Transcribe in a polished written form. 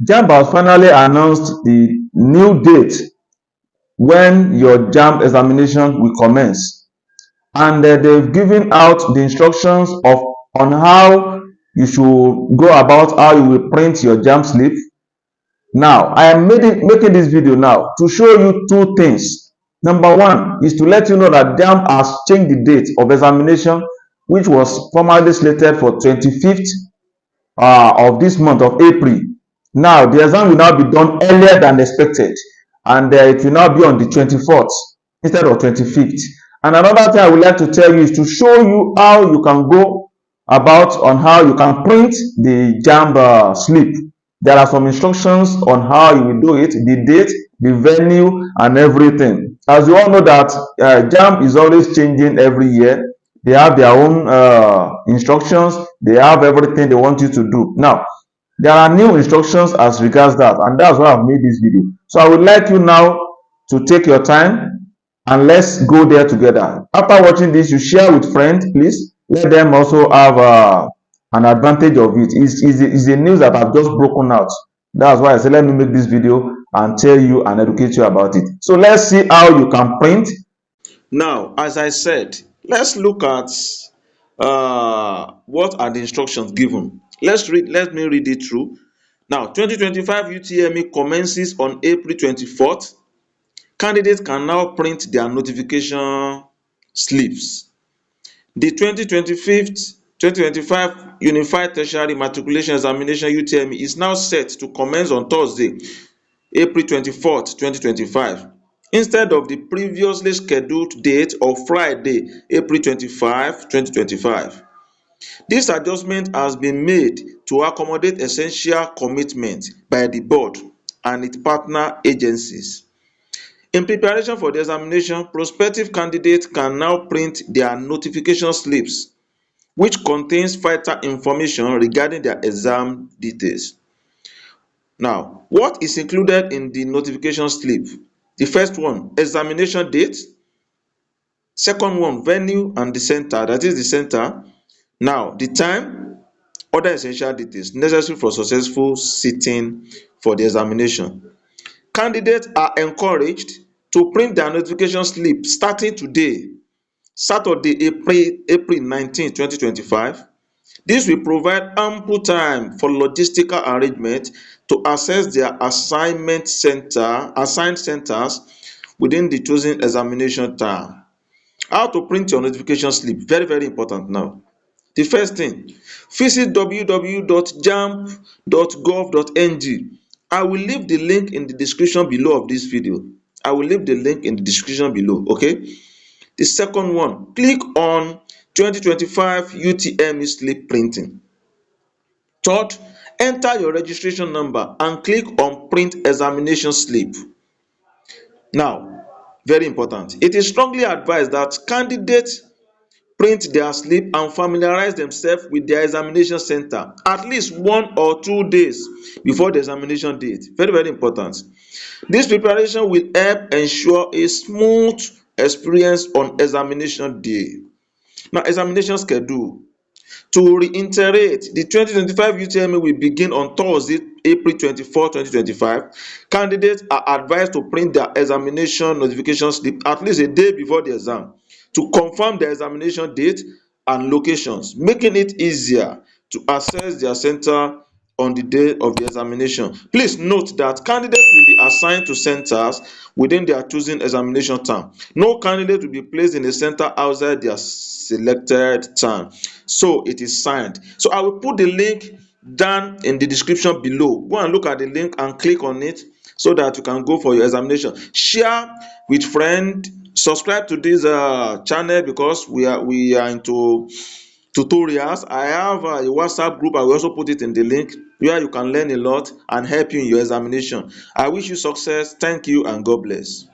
JAMB has finally announced the new date when your JAMB examination will commence, and they've given out the instructions of on how you should go about how you will print your JAMB slip. Now, I am making this video now to show you two things. Number one is to let you know that JAMB has changed the date of examination, which was formerly slated for 25th of this month of April. Now, the exam will now be done earlier than expected, and it will now be on the 24th instead of 25th. And another thing I would like to tell you is to show you how you can go about on how you can print the JAMB slip. There are some instructions on how you will do it, the date, the venue, and everything. As you all know that JAMB is always changing every year. They have their own instructions. They have everything they want you to do. Now, there are new instructions as regards that, and that's why I've made this video. So I would like you now to take your time and let's go there together. After watching this, you share with friends, please. Let them also have an advantage of it. It's a news that I've just broken out. That's why I said let me make this video and tell you and educate you about it. So let's see how you can print. Now, as I said, let's look at what are the instructions given. Let me read it through. Now, 2025 UTME commences on April 24th. Candidates can now print their notification slips. The 2025 Unified Tertiary Matriculation Examination UTME is now set to commence on Thursday, April 24th, 2025, instead of the previously scheduled date of Friday, April 25, 2025. This adjustment has been made to accommodate essential commitment by the board and its partner agencies. In preparation for the examination, prospective candidates can now print their notification slips, which contains vital information regarding their exam details. Now, what is included in the notification slip? The first one, examination date. Second one, venue and the center, that is the center. Now, the time, other essential details necessary for successful sitting for the examination. Candidates are encouraged to print their notification slip starting today, Saturday, April 19, 2025. This will provide ample time for logistical arrangement to access their assigned centers within the chosen examination time. How to print your notification slip? Very, very important now. The first thing, visit www.jamb.gov.ng. I will leave the link in the description below of this video. I will leave the link in the description below, okay? The second one, click on 2025 UTME slip printing. Third, enter your registration number and click on print examination slip. Now, very important, it is strongly advised that candidates print their slip and familiarize themselves with their examination center at least 1 or 2 days before the examination date. Very, very important. This preparation will help ensure a smooth experience on examination day. Now, examination schedule. To reiterate, the 2025 UTME will begin on Thursday, April 24, 2025. Candidates are advised to print their examination notification slip at least a day before the exam to confirm their examination date and locations, making it easier to access their center on the day of the examination. Please note that candidates will be assigned to centers within their chosen examination time. No candidate will be placed in a center outside their selected time. So it is signed. So I will put the link down in the description below. Go and look at the link and click on it so that you can go for your examination. Share with friends. Subscribe to this channel because we are into tutorials. I have a WhatsApp group. I will also put it in the link where you can learn a lot and help you in your examination. I wish you success. Thank you and God bless.